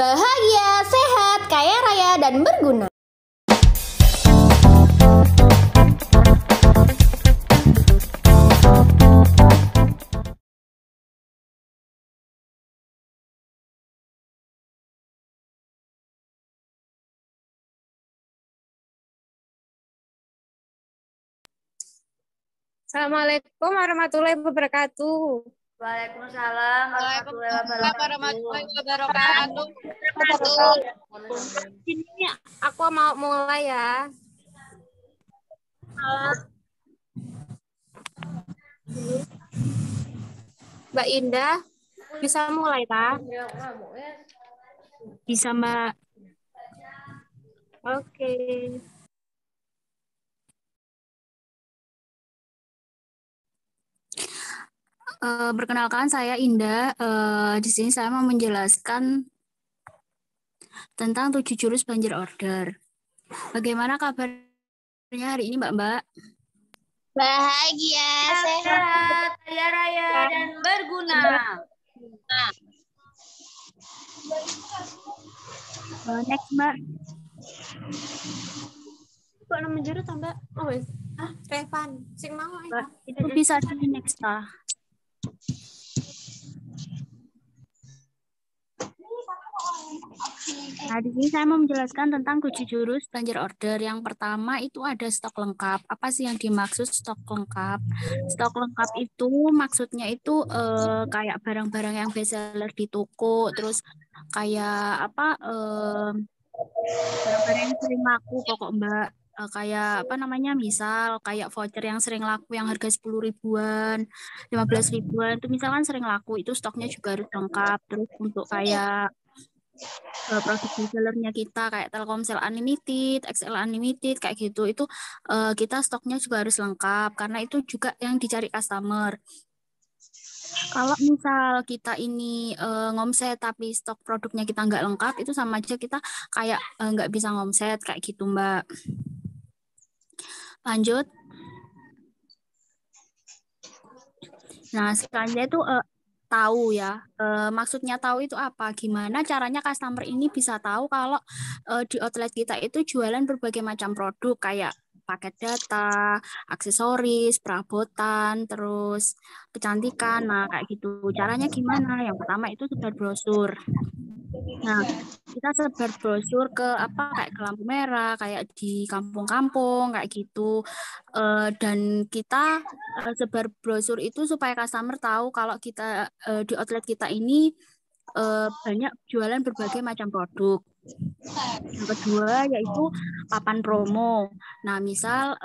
Bahagia, sehat, kaya raya, dan berguna. Assalamualaikum warahmatullahi wabarakatuh. Waalaikumsalam warahmatullahi wabarakatuh. Ini aku mau mulai ya. Mbak Indah, bisa mulai, tak? Bisa, Mbak. Oke. Perkenalkan, saya Indah. Di sini saya mau menjelaskan tentang 7 jurus banjir order. Bagaimana kabarnya hari ini, Mbak-mbak? Bahagia, sehat, kaya raya, dan berguna. Next, Mbak. Kok nama jurus, Mbak? Oh, wes. Revan. Sing mau Mbak, itu bisa di next, lah. Nah, di sini saya mau menjelaskan tentang 7 jurus banjir order. Yang pertama itu ada stok lengkap. Apa sih yang dimaksud stok lengkap? Stok lengkap itu maksudnya itu kayak barang-barang yang best seller di toko, terus kayak apa barang-barang yang sering laku pokok Mbak. Kayak apa namanya, misal kayak voucher yang sering laku yang harga 10 ribuan, 15 ribuan itu misalkan sering laku, itu stoknya juga harus lengkap. Terus untuk kayak produk resellernya kita kayak Telkomsel Unlimited, XL Unlimited kayak gitu, itu kita stoknya juga harus lengkap karena itu juga yang dicari customer. Kalau misal kita ini ngomset tapi stok produknya kita nggak lengkap, itu sama aja kita kayak nggak bisa ngomset kayak gitu, Mbak. Lanjut. Nah, selanjutnya itu tahu ya. Maksudnya tahu itu apa? Gimana caranya customer ini bisa tahu kalau di outlet kita itu jualan berbagai macam produk kayak paket data, aksesoris, perabotan, terus kecantikan. Nah, kayak gitu. Caranya gimana? Yang pertama itu sebar brosur. Nah, kita sebar brosur ke apa kayak ke lampu merah, kayak di kampung-kampung kayak gitu. Dan kita sebar brosur itu supaya customer tahu kalau kita di outlet kita ini banyak jualan berbagai macam produk. Yang kedua yaitu papan promo. Nah, misal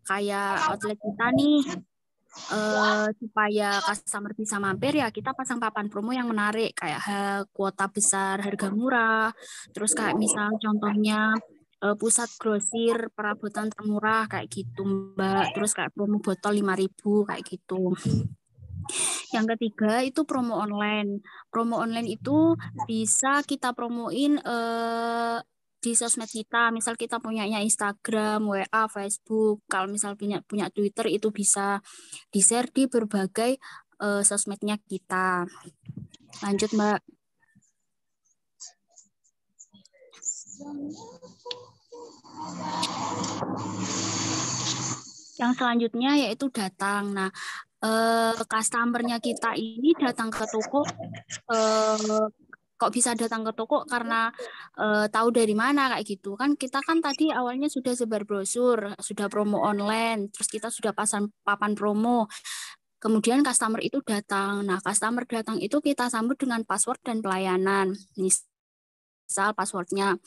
kayak outlet kita nih supaya customer bisa mampir ya kita pasang papan promo yang menarik kayak kuota besar harga murah, terus kayak misal contohnya pusat grosir perabotan termurah kayak gitu, Mbak, terus kayak promo botol 5.000 kayak gitu. Yang ketiga itu promo online itu bisa kita promoin di sosmed kita, misal kita punyanya Instagram, WA, Facebook, kalau misal punya Twitter itu bisa di-share di berbagai sosmednya kita. Lanjut, Mbak. Yang selanjutnya yaitu datang. Nah, customer-nya kita ini datang ke toko, kok bisa datang ke toko karena tahu dari mana kayak gitu kan. Kita kan tadi awalnya sudah sebar brosur, sudah promo online, terus kita sudah pasang papan promo. Kemudian customer itu datang. Nah, customer datang itu kita sambut dengan password dan pelayanan. Misal passwordnya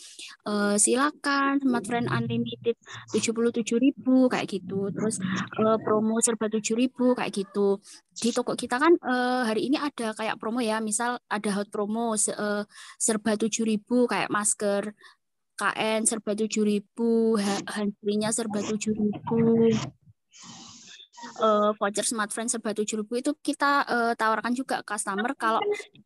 silakan Smartfriend Unlimited 77.000 kayak gitu. Terus promo serba 7.000 kayak gitu. Di toko kita kan hari ini ada kayak promo ya. Misal ada hot promo serba 7.000 kayak masker KN serba 7.000, handsfree-nya serba 7.000. Voucher Smartfriend serba 7.000 itu kita tawarkan juga ke customer kalau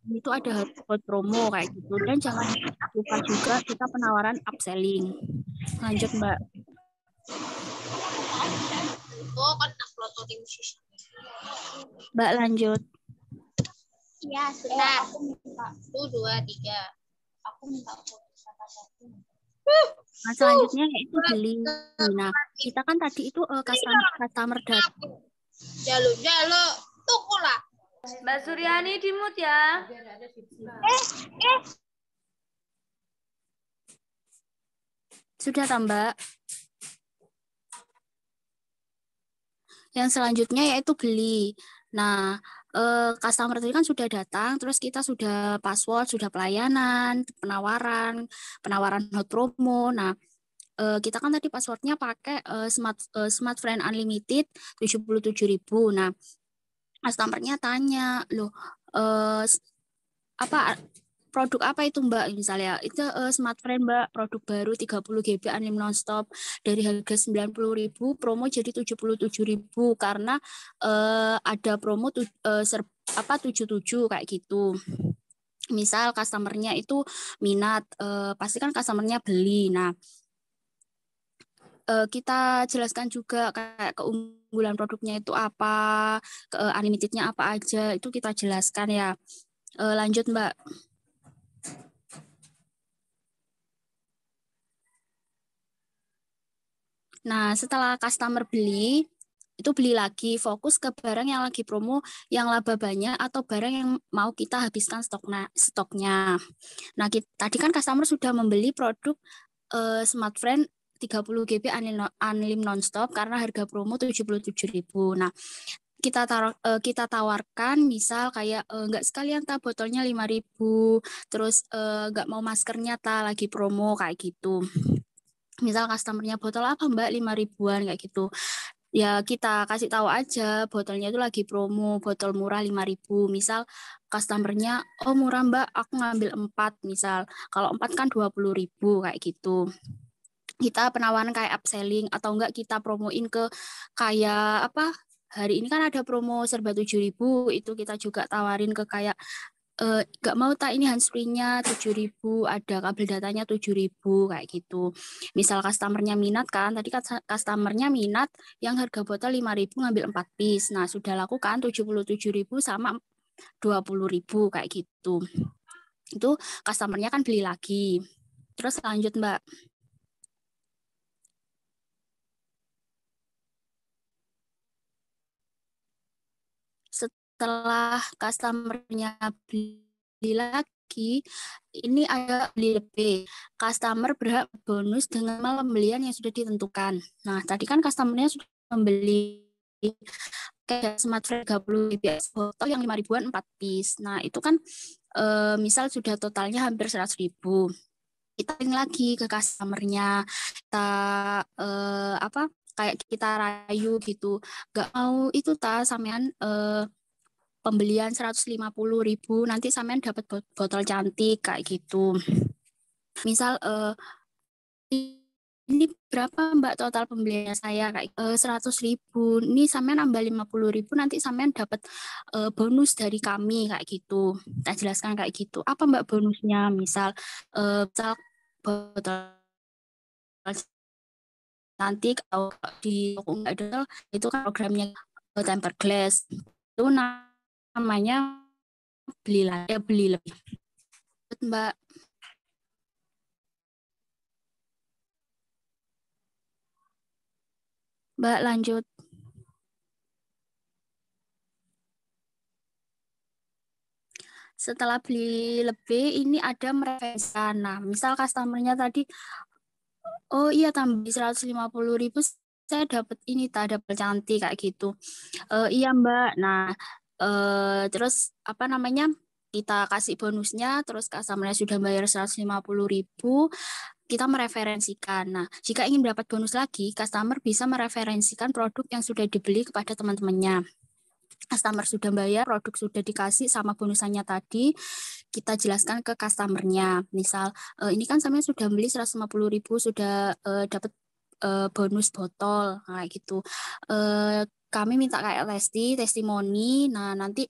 itu ada hot promo kayak gitu. Dan jangan lupa juga kita penawaran upselling. Lanjut, Mbak. Mbak, lanjut. Ya, sudah. 1, 2, 3. Nah, selanjutnya yaitu beli. Nah, kita kan tadi itu customer data. Jaluk, tuku lah. Mbak Suryani di mute ya. Sudah tambah. Yang selanjutnya yaitu beli. Nah, customer tadi kan sudah datang, terus kita sudah password, sudah pelayanan, penawaran hot promo. Nah, kita kan tadi passwordnya pakai Smart Friend Unlimited 77.000. Nah, customernya tanya, loh, apa produk apa itu Mbak? Misalnya itu Smart Friend Mbak, produk baru 30 GB unlim nonstop dari harga 90.000 promo jadi 77.000 karena ada promo 77 kayak gitu. Misal customernya itu minat, pasti kan customernya beli. Nah, kita jelaskan juga kayak keunggulan produknya itu apa, unlimitednya apa aja, itu kita jelaskan ya. Lanjut Mbak. Nah, setelah customer beli, itu beli lagi, fokus ke barang yang lagi promo, yang laba banyak, atau barang yang mau kita habiskan stoknya. Nah, tadi kan customer sudah membeli produk Smart Friend 30 GB unlim nonstop karena harga promo 77.000. Nah, kita tawarkan misal kayak nggak sekalian botolnya 5.000, terus nggak mau maskernya lagi promo kayak gitu. Misal customernya botol apa Mbak 5.000-an kayak gitu. Ya kita kasih tahu aja botolnya itu lagi promo, botol murah 5.000. Misal customernya, oh murah Mbak, aku ngambil 4 misal. Kalau 4 kan 20.000 kayak gitu. Kita penawaran kayak upselling atau enggak kita promoin ke kayak apa? Hari ini kan ada promo serba 7.000, itu kita juga tawarin ke kayak nggak mau ini handsfree-nya 7.000, ada kabel datanya 7.000 kayak gitu. Misal customernya minat kan, tadi customernya minat yang harga botol 5.000 ngambil 4 piece. Nah, sudah lakukan 77.000 sama 20.000 kayak gitu. Itu customernya kan beli lagi. Terus lanjut Mbak. Setelah customernya beli lagi, ini ada beli lebih. Customer berhak bonus dengan pembelian yang sudah ditentukan. Nah, tadi kan customernya sudah membeli kayak Smart Friend 30 GB botol yang 5.000-an 4 piece. Nah, itu kan misal sudah totalnya hampir 100.000. Kita link lagi ke customernya, kita kayak kita rayu gitu, nggak mau itu sampean pembelian 150.000 nanti sampean dapat botol cantik kayak gitu. Misal ini berapa Mbak total pembelian saya kayak 100.000. Ini sampean nambah 50.000 nanti sampean dapat bonus dari kami kayak gitu. Kita jelaskan kayak gitu. Apa Mbak bonusnya? Misal botol cantik atau di toko nggak ada itu kan programnya tempered glass. Itu namanya beli lebih. Mbak. Mbak lanjut. Setelah beli lebih, ini ada mereferensikan. Nah, misal customernya tadi, oh iya tambah 150.000, saya dapat ini dapat cantik kayak gitu. Iya Mbak. Nah, terus apa namanya? Kita kasih bonusnya, terus customernya sudah bayar 150.000, kita mereferensikan. Nah, jika ingin dapat bonus lagi, customer bisa mereferensikan produk yang sudah dibeli kepada teman-temannya. Customer sudah bayar, produk sudah dikasih sama bonusannya tadi, kita jelaskan ke customernya. Misal, ini kan sampai sudah beli 150.000, sudah dapat bonus botol, kayak gitu. Kami minta kayak testimoni. Nah, nanti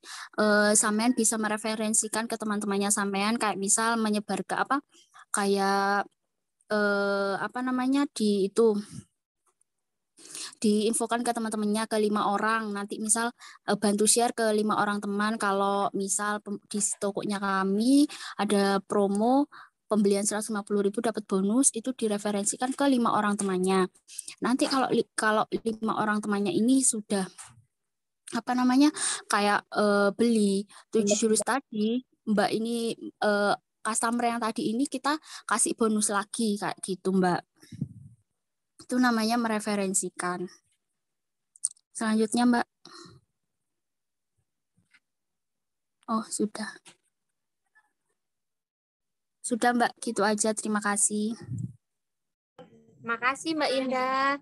sampean bisa mereferensikan ke teman-temannya sampean, kayak misal menyebar ke kayak apa namanya diinfokan ke teman-temannya ke 5 orang. Nanti misal bantu share ke 5 orang teman kalau misal di tokonya kami ada promo pembelian 150.000 dapat bonus, itu direferensikan ke 5 orang temannya. Nanti kalau 5 orang temannya ini sudah kayak beli 7 jurus tadi, Mbak ini customer yang tadi ini kita kasih bonus lagi kayak gitu, Mbak. Itu namanya mereferensikan. Selanjutnya, Mbak. Oh, sudah. Sudah, Mbak. Gitu aja. Terima kasih. Makasih Mbak Indah.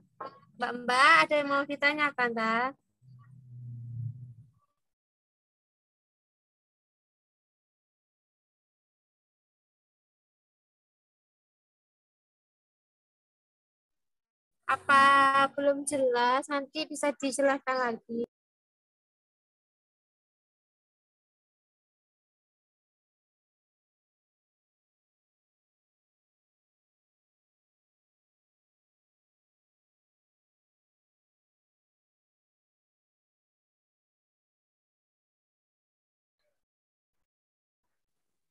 Mbak, ada yang mau ditanyakan, Mbak? Apa belum jelas? Nanti bisa dijelaskan lagi.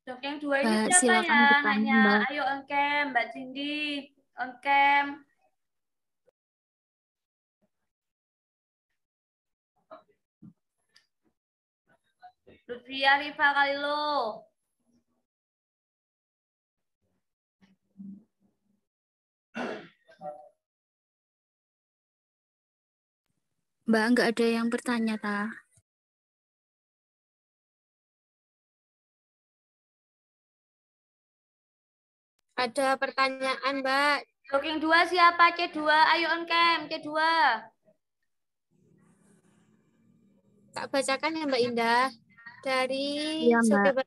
Dok, yang 2 ini Mbak, siapa silakan ya? bertanya, Nanya, Mbak. ayo on cam, Mbak Cindy, on cam. Lutfia, Rifa, Kalilo. Mbak, nggak ada yang bertanya, ta? Ada pertanyaan, Mbak. Dok, yang 2 siapa? C2, ayo on cam, C2. Tak bacakan ya Mbak Indah. Dari Iya, Mbak.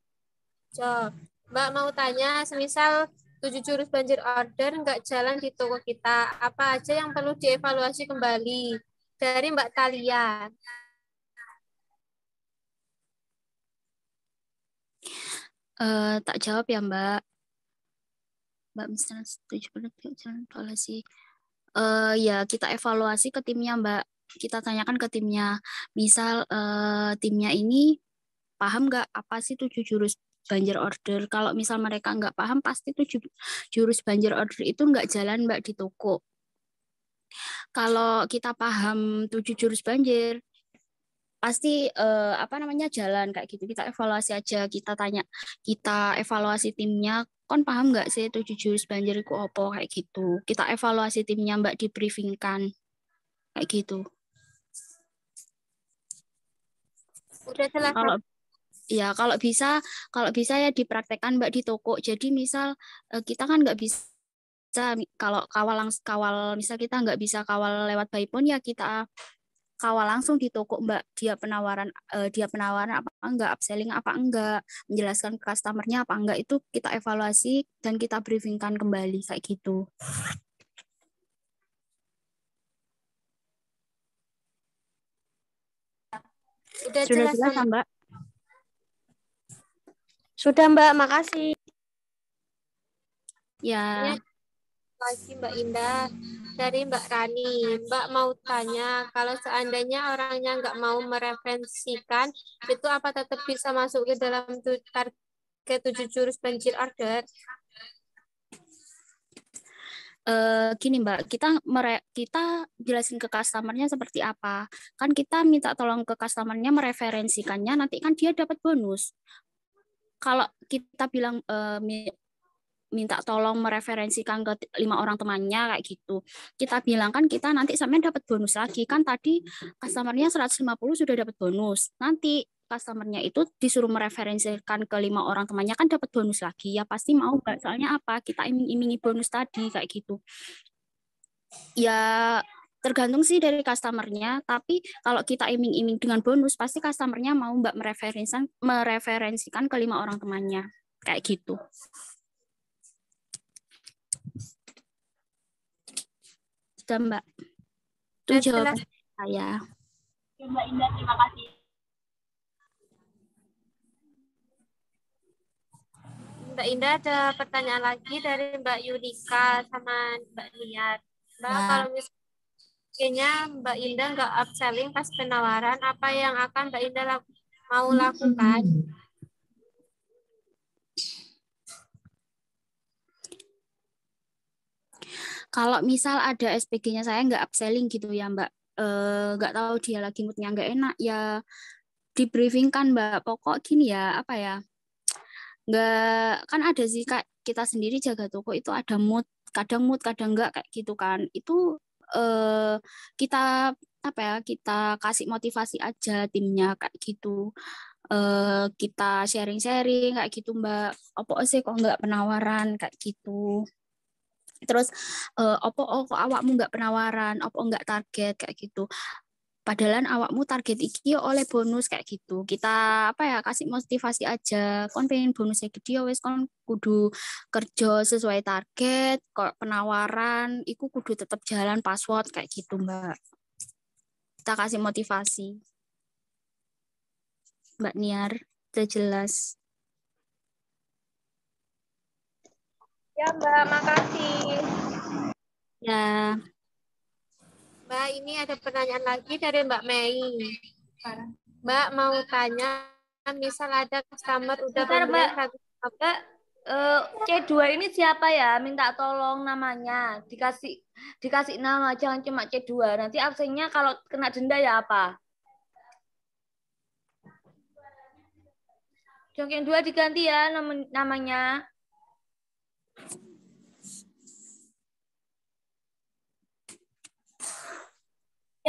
Mbak mau tanya, semisal 7 jurus banjir order nggak jalan di toko kita, apa aja yang perlu dievaluasi kembali? Dari Mbak Talia. Tak jawab ya, Mbak. Mbak misalnya setuju pada jalan evaluasi. Ya, kita evaluasi ke timnya, Mbak. Kita tanyakan ke timnya. Misal timnya ini paham nggak apa sih 7 jurus banjir order. Kalau misal mereka nggak paham, pasti 7 jurus banjir order itu nggak jalan, Mbak, di toko. Kalau kita paham 7 jurus banjir, pasti jalan kayak gitu. Kita evaluasi aja, kita evaluasi timnya, kon paham nggak sih 7 jurus banjir itu opo kayak gitu. Kita evaluasi timnya, Mbak, di briefingkan kayak gitu. Udah jelas. Kalau bisa ya dipraktekkan, Mbak, di toko. Jadi misal kita kan nggak bisa kalau kawal misal kita nggak bisa kawal lewat by phone, ya kita kawal langsung di toko, Mbak. Dia penawaran apa enggak, upselling apa enggak, menjelaskan ke customernya apa enggak, itu kita evaluasi dan kita briefingkan kembali kayak gitu. Sudah jelas, jelas Mbak. Sudah, Mbak, makasih. Ya. Makasih Mbak Indah. Dari Mbak Rani, Mbak mau tanya, kalau seandainya orangnya nggak mau mereferensikan, itu apa tetap bisa masuk ke dalam target 7 jurus banjir order? Gini, Mbak, kita jelasin ke customernya seperti apa. Kan kita minta tolong ke customernya mereferensikannya, nanti kan dia dapat bonus. Kalau kita bilang minta tolong mereferensikan ke 5 orang temannya kayak gitu, kita bilang kan kita nanti sampai dapat bonus lagi. Kan tadi customernya 150 sudah dapat bonus, nanti customernya itu disuruh mereferensikan ke 5 orang temannya, kan dapat bonus lagi, ya pasti mau, Mbak. Soalnya apa, kita iming-imingi bonus tadi kayak gitu. Ya tergantung sih dari customernya, tapi kalau kita iming-iming dengan bonus, pasti customernya mau, Mbak, mereferensikan ke 5 orang temannya kayak gitu. Sudah, Mbak. Itu jawaban saya. Mbak Indah, terima kasih. Mbak Indah, ada pertanyaan lagi dari Mbak Yudika sama Mbak Niat. Mbak, kalau misalnya Mbak Indah nggak upselling pas penawaran, apa yang akan Mbak Indah mau lakukan? Kalau misal ada SPG-nya saya nggak upselling gitu ya Mbak, nggak tahu dia lagi moodnya nggak enak ya di briefing kan Mbak. Pokok gini ya, apa ya, nggak, kan ada sih Kak, kita sendiri jaga toko itu ada mood kadang nggak kayak gitu kan. Itu kita apa ya, kita kasih motivasi aja timnya kayak gitu. Kita sharing-sharing kayak gitu Mbak. Opo sih kok nggak penawaran kayak gitu. Terus opo kok awakmu nggak penawaran, opo nggak target kayak gitu. Padahal awakmu target iki oleh bonus kayak gitu. Kita apa ya, kasih motivasi aja. Kon pengen bonusnya gede ya wes kon kudu kerja sesuai target. Kok penawaran iku kudu tetap jalan password kayak gitu Mbak. Kita kasih motivasi. Mbak Niar, udah jelas. Ya Mbak, makasih. Ya. Mbak, ini ada pertanyaan lagi dari Mbak Mei. Mbak mau tanya, misal ada customer udah Bentar Mbak, pembelian satu Mbak, C2 ini siapa ya? Minta tolong namanya. Dikasih nama, jangan cuma C2. Nanti absennya kalau kena denda ya apa? Jok yang 2 diganti ya namanya.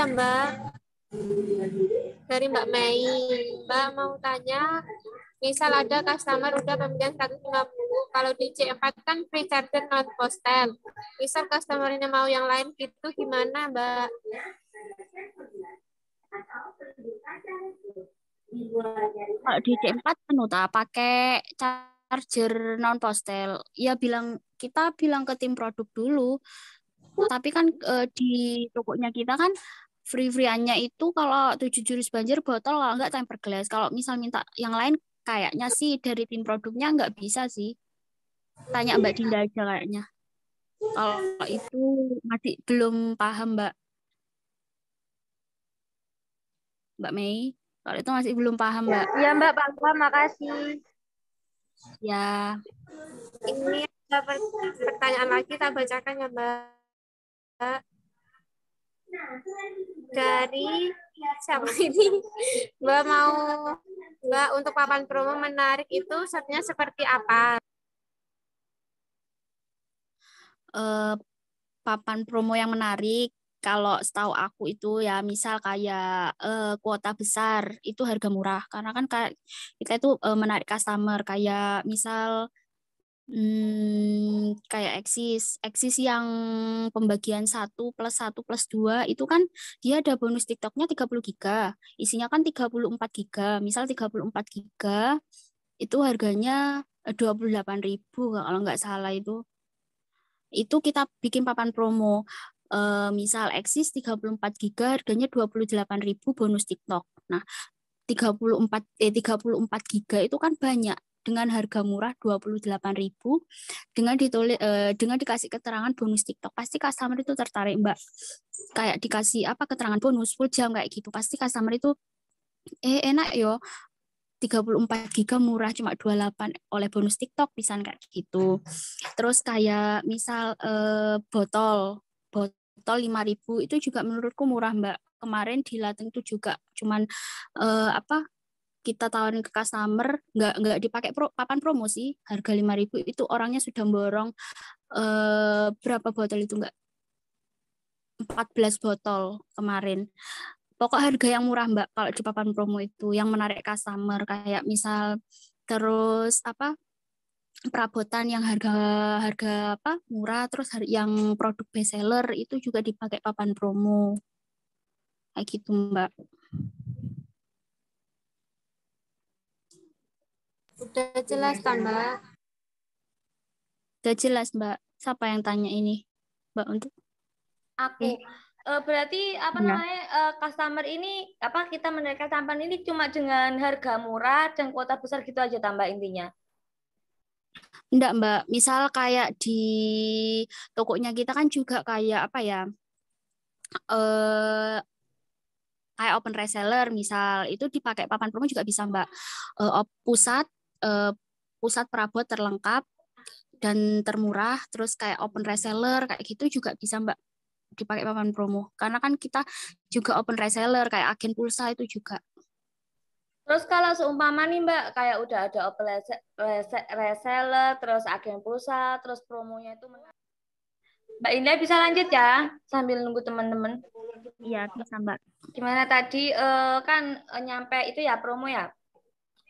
ya Mbak, dari Mbak Mei. Mbak mau tanya, misal ada customer udah pembelian 150, kalau di C4 kan free charger non postel. Misal customer ini mau yang lain gitu gimana Mbak? Kalau di C4 penuh tak pakai charger non postel. Ya kita bilang ke tim produk dulu. Tapi kan di tokonya kita kan free-freeannya itu kalau 7 jurus banjir botol, kalau enggak temper glass. Kalau misal minta yang lain kayaknya sih dari tim produknya nggak bisa sih. Tanya Mbak Dinda aja kayaknya. Kalau itu masih belum paham Mbak Mei. Kalau itu masih belum paham Mbak. Iya Mbak, paham, makasih. Ya. Ini ada pertanyaan lagi, kita bacakan ya Mbak. Dari siapa ini? Mbak untuk papan promo menarik itu setnya seperti apa? Papan promo yang menarik, kalau setahu aku itu ya misal kayak kuota besar itu harga murah, karena kan kayak kita itu menarik customer kayak misal kayak eksis yang pembagian 1+1+2 itu kan dia ada bonus TikToknya 30 giga, isinya kan 34 giga, misal 34 giga itu harganya 28.000 kalau nggak salah. Itu kita bikin papan promo. Misal eksis 34 giga harganya 28.000 bonus TikTok. Nah, 34 giga itu kan banyak, dengan harga murah 28.000 dengan dikasih keterangan bonus TikTok, pasti customer itu tertarik Mbak. Kayak dikasih apa, keterangan bonus full jam kayak gitu, pasti customer itu enak yo, 34 giga murah cuma 28 oleh bonus TikTok pisan kayak gitu. Terus kayak misal botol 5.000 itu juga menurutku murah Mbak. Kemarin di Lateng itu juga cuman apa, kita tawarin ke customer, nggak dipakai papan promo sih, harga 5.000 itu orangnya sudah borong berapa botol itu, nggak 14 botol kemarin. Pokok harga yang murah Mbak kalau di papan promo itu, yang menarik customer kayak misal, terus apa, perabotan yang harga harga apa murah, terus yang produk best seller itu juga dipakai papan promo kayak gitu Mbak. Udah jelas kan Mbak? Udah jelas Mbak. Siapa yang tanya ini Mbak? Untuk Aku. Berarti apa ya. namanya, customer ini apa, kita menaikkan tampan ini cuma dengan harga murah dan kuota besar gitu aja tambah intinya. Enggak Mbak, misal kayak di tokonya kita kan juga kayak apa ya, kayak open reseller misal, itu dipakai papan promo juga bisa Mbak. Pusat pusat perabot terlengkap dan termurah, terus kayak open reseller kayak gitu juga bisa Mbak dipakai papan promo. Karena kan kita juga open reseller kayak agen pulsa itu juga. Terus kalau seumpama nih Mbak, kayak udah ada open reseller, terus agen pulsa, terus promonya itu Mbak Indah bisa lanjut ya sambil nunggu teman-teman. Iya, bisa Mbak. Gimana tadi kan nyampe itu ya promo ya?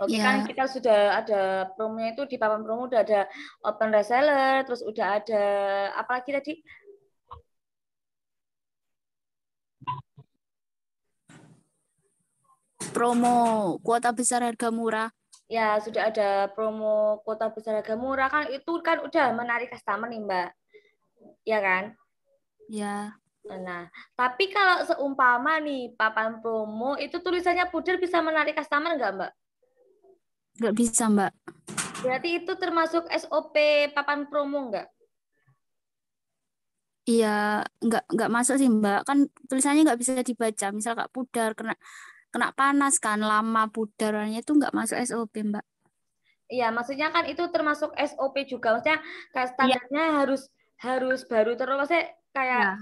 Oke Iya. kan kita sudah ada promonya itu di papan promo udah ada open reseller, terus udah ada apa lagi tadi? Promo kuota besar harga murah. Ya sudah ada promo kuota besar harga murah kan itu kan udah menarik customer nih Mbak. Ya kan? Ya, Nah, tapi kalau seumpama nih papan promo itu tulisannya pudar bisa menarik customer nggak Mbak? nggak bisa Mbak. Berarti itu termasuk SOP papan promo nggak? Iya, nggak masuk sih Mbak. Kan tulisannya nggak bisa dibaca. Misal Kak pudar kena panas kan lama pudarannya itu nggak masuk SOP Mbak. Iya, maksudnya kan itu termasuk SOP juga. Maksudnya kayak Iya. standarnya harus baru terus. Maksudnya kayak Ya,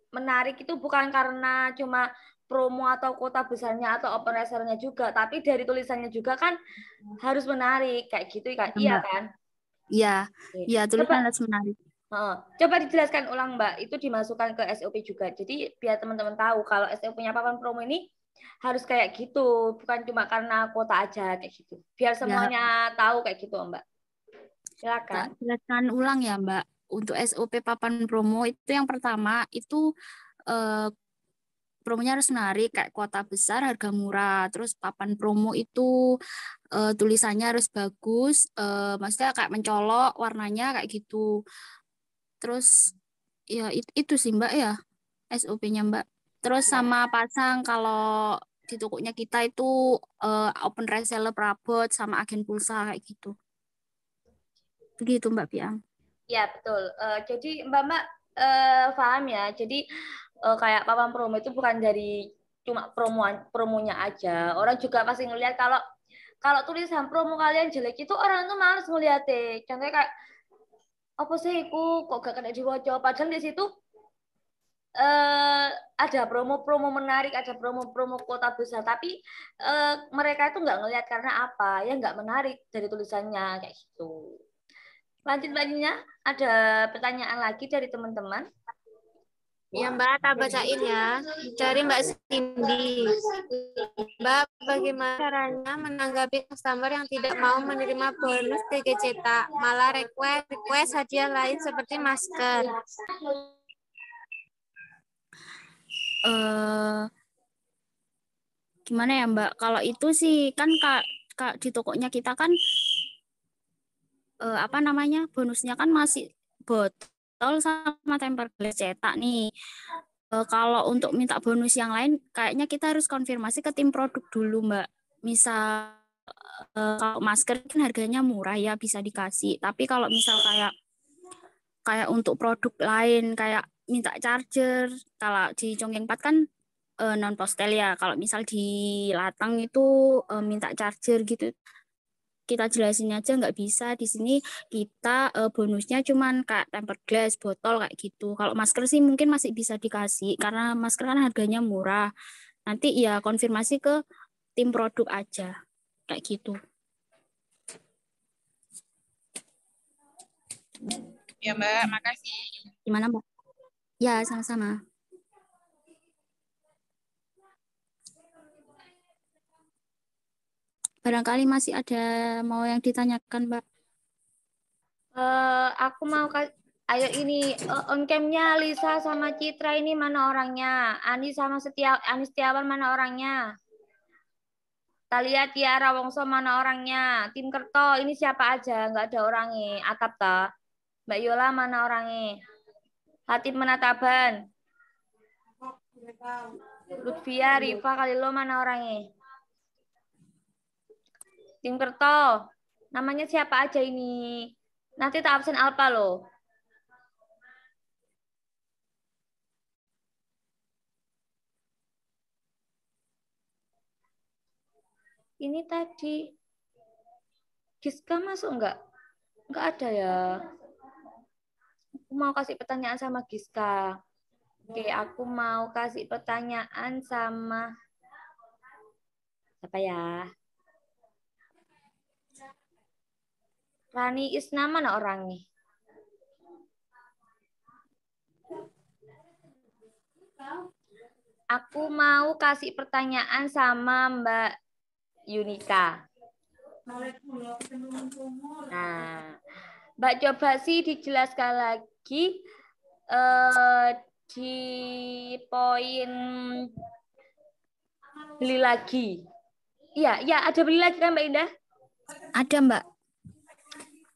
menarik itu bukan karena cuma promo atau kota besarnya atau open reseller-nya juga, tapi dari tulisannya juga kan harus menarik kayak gitu kan. Iya Mbak. kan? Iya, Oke. iya Coba tulisan harus menarik. coba dijelaskan ulang Mbak, itu dimasukkan ke SOP juga. Jadi biar teman-teman tahu kalau SOP-nya papan promo ini harus kayak gitu, bukan cuma karena kuota aja kayak gitu. Biar Ya, semuanya tahu kayak gitu Mbak. tak Silakan. jelaskan ulang ya Mbak. Untuk SOP papan promo itu yang pertama itu eh, promonya harus menarik kayak kuota besar harga murah. Terus papan promo itu tulisannya harus bagus, maksudnya kayak mencolok warnanya kayak gitu. Terus ya itu sih Mbak ya SOP-nya Mbak. Terus sama pasang kalau di tokonya kita itu open reseller perabot sama agen pulsa kayak gitu. Begitu Mbak Piang. Ya, betul. Jadi Mbak paham ya. Jadi kayak papan promo itu bukan dari cuma promonya aja. Orang juga pasti ngelihat kalau tulisan promo kalian jelek itu orang tuh males ngeliat deh. Contohnya kayak apa sih aku kok gak kena diwaca. Padahal di situ eh, ada promo-promo menarik, ada promo-promo kota besar. Tapi mereka itu nggak ngelihat karena apa? Ya nggak menarik dari tulisannya kayak gitu. Lanjutnya ada pertanyaan lagi dari teman-teman. Ya Mbak, tak bacain ya. Dari Mbak Cindy. Mbak, bagaimana caranya menanggapi customer yang tidak mau menerima bonus TG cetak, malah request hadiah lain seperti masker? eh Gimana ya Mbak? Kalau itu sih kan kak di tokonya kita kan apa namanya bonusnya kan masih botol sama temper glass cetak nih. Kalau untuk minta bonus yang lain, kayaknya kita harus konfirmasi ke tim produk dulu Mbak. Misal kalau masker kan harganya murah ya bisa dikasih. Tapi kalau misal kayak kayak untuk produk lain kayak minta charger, kalau di Conggeng 4 kan non postel ya. Kalau misal di Latang itu minta charger gitu, kita jelasin aja nggak bisa. Di sini kita bonusnya cuman kayak tempered glass, botol kayak gitu. Kalau masker sih mungkin masih bisa dikasih karena masker kan harganya murah. Nanti ya konfirmasi ke tim produk aja kayak gitu. Ya Mbak, makasih. Gimana Mbak? Ya, sama-sama. Barangkali masih ada mau yang ditanyakan, Mbak. Aku mau ayo ini on cam-nya Lisa sama Citra ini mana orangnya? Ani sama Ani Setiawan mana orangnya? Kita lihat Tiara Wongso mana orangnya? Tim Kerto ini siapa aja? Nggak ada orangnya. Atap ta? Mbak Yola mana orangnya? Hatip Menataban. Lutfia, Rifa, Kalilo mana orangnya? Tim Kerto. Namanya siapa aja ini? Nanti tak absen Alpa loh. Ini tadi Giska masuk enggak? Enggak ada ya. Aku mau kasih pertanyaan sama Giska. Oke, aku mau kasih pertanyaan sama siapa ya? Rani Isna mana orangnya? Aku mau kasih pertanyaan sama Mbak Yunika. Nah, Mbak coba sih dijelaskan lagi di poin beli lagi. Iya, iya ada beli lagi kan Mbak Indah? Ada, Mbak.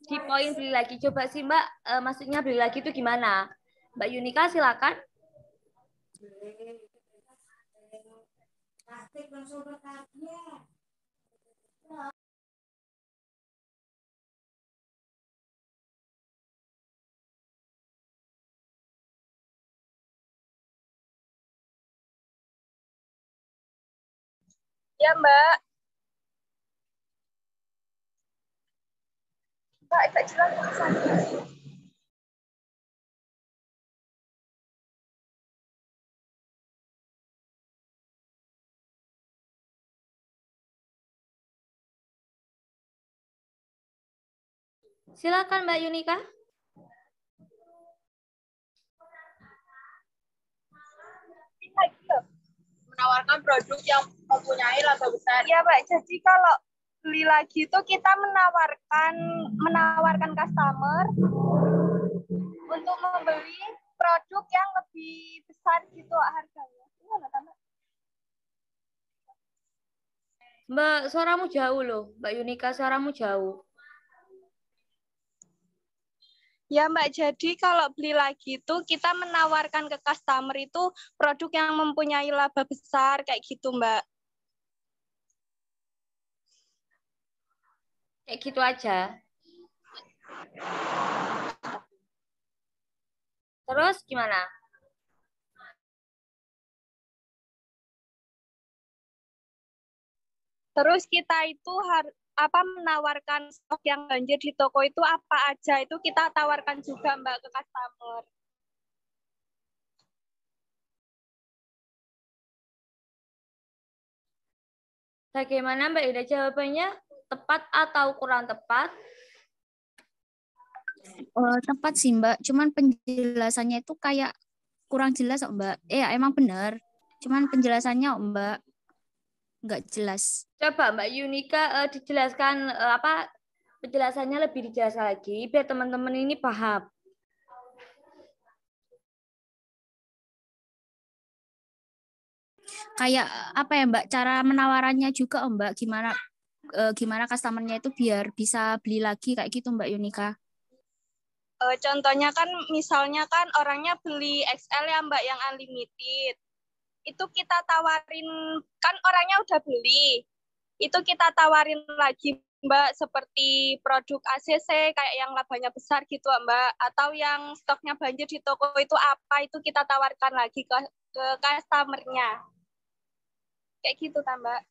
Di poin beli lagi. Coba sih Mbak, maksudnya beli lagi itu gimana? Mbak Yunika silakan. Ya, Mbak. Mbak, agak jelas tulisannya. Silakan Mbak Yunika. Menawarkan produk yang mempunyai laba besar. Ya, Mbak. Jadi kalau beli lagi itu kita menawarkan customer untuk membeli produk yang lebih besar gitu harganya. Gimana, Mbak? Mbak, suaramu jauh loh. Mbak Yunika, suaramu jauh. Ya Mbak, jadi kalau beli lagi itu kita menawarkan ke customer itu produk yang mempunyai laba besar kayak gitu Mbak. Kayak gitu aja. Terus gimana? Terus kita itu menawarkan stok yang banjir di toko itu apa aja itu kita tawarkan juga Mbak ke customer. Bagaimana Mbak Ida jawabannya? Tepat atau kurang tepat? Tepat sih, Mbak. Cuman penjelasannya itu kayak kurang jelas, Mbak. Emang benar. Cuman penjelasannya, Mbak, nggak jelas. Coba Mbak Yunika dijelaskan penjelasannya lebih dijelaskan lagi biar teman-teman ini paham. Kayak apa ya, Mbak? Cara menawarannya juga, Mbak. Gimana customernya itu biar bisa beli lagi kayak gitu, Mbak Yunika. Contohnya kan misalnya kan orangnya beli XL ya Mbak yang unlimited. Itu kita tawarin, kan orangnya udah beli. Itu kita tawarin lagi Mbak seperti produk ACC kayak yang labanya besar gitu Mbak, atau yang stoknya banjir di toko itu apa itu kita tawarkan lagi ke customer-nya. Kayak gitu kan Mbak.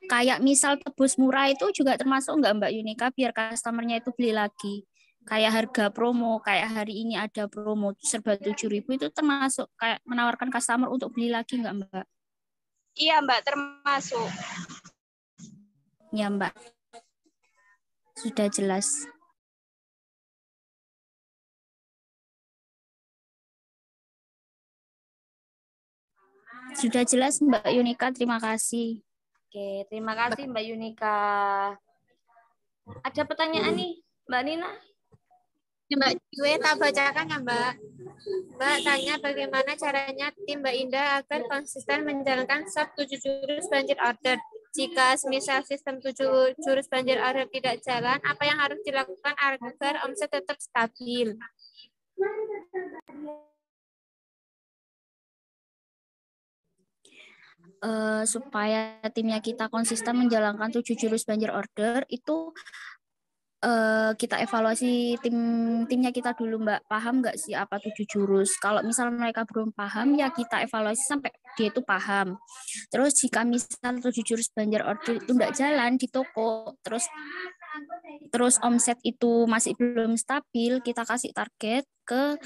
Kayak misal tebus murah itu juga termasuk nggak Mbak Yunika biar customernya itu beli lagi. Kayak harga promo, kayak hari ini ada promo serba 7.000 itu termasuk kayak menawarkan customer untuk beli lagi nggak Mbak? Iya Mbak, termasuk. Ya Mbak, sudah jelas. Sudah jelas Mbak Yunika, terima kasih. Oke, terima kasih Mbak Yunika. Ada pertanyaan nih, Mbak Nina? Mbak gue tak bacakan ya Mbak. Mbak tanya bagaimana caranya tim Mbak Indah agar konsisten menjalankan SAP 7 jurus banjir order. Jika misal sistem 7 jurus banjir order tidak jalan, apa yang harus dilakukan agar omset tetap stabil? Supaya timnya kita konsisten menjalankan 7 jurus banjir order itu kita evaluasi timnya kita dulu Mbak, paham nggak sih apa 7 jurus. Kalau misal mereka belum paham ya kita evaluasi sampai dia itu paham. Terus jika misal 7 jurus banjir order itu nggak jalan di toko, terus terus omset itu masih belum stabil, kita kasih target ke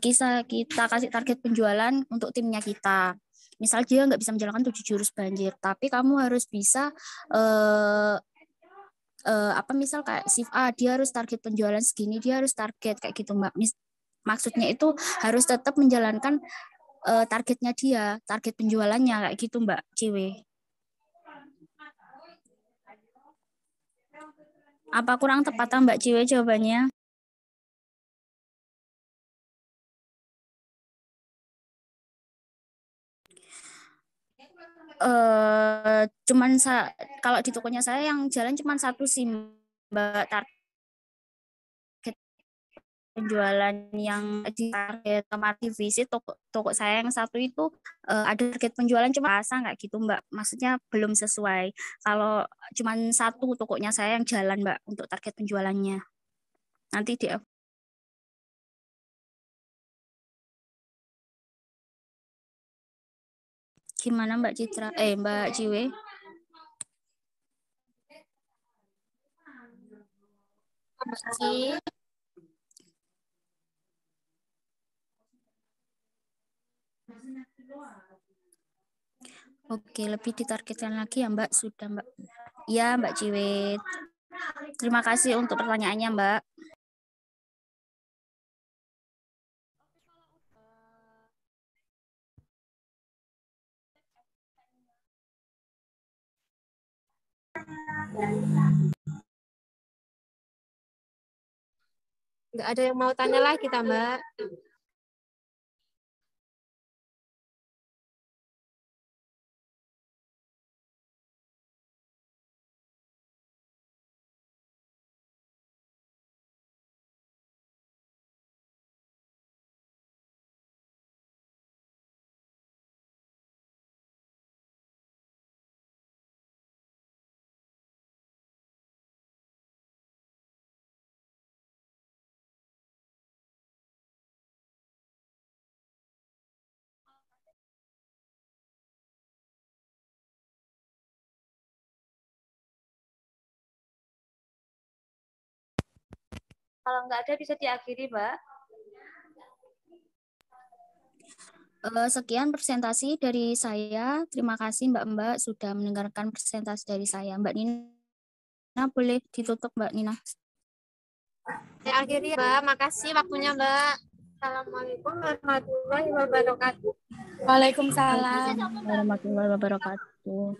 kita kasih target penjualan untuk timnya kita. Misal dia nggak bisa menjalankan 7 jurus banjir, tapi kamu harus bisa misal kayak shift A, dia harus target penjualan segini, dia harus target kayak gitu Mbak. Maksudnya itu harus tetap menjalankan targetnya dia, target penjualannya kayak gitu Mbak Ciwe. Apa kurang tepat Mbak Ciwe jawabannya? Kalau di tokonya saya yang jalan cuman satu sih Mbak, target penjualan yang di target kemarin visit toko saya yang satu itu ada target penjualan cuma pasang nggak gitu Mbak, maksudnya belum sesuai. Kalau cuma satu tokonya saya yang jalan Mbak untuk target penjualannya. Nanti di gimana Mbak Citra Mbak Ciwe? Mbak Ci. Oke, lebih ditargetkan lagi ya Mbak, sudah Mbak. Ya Mbak Ciwit. Terima kasih untuk pertanyaannya Mbak. Nggak ada yang mau tanya lagi, Mbak. Kalau nggak ada bisa diakhiri, Mbak. Sekian presentasi dari saya. Terima kasih Mbak-Mbak sudah mendengarkan presentasi dari saya. Mbak Nina boleh ditutup Mbak Nina. Ya, akhirnya Mbak, makasih waktunya Mbak. Assalamualaikum warahmatullahi wabarakatuh. Waalaikumsalam warahmatullahi wabarakatuh.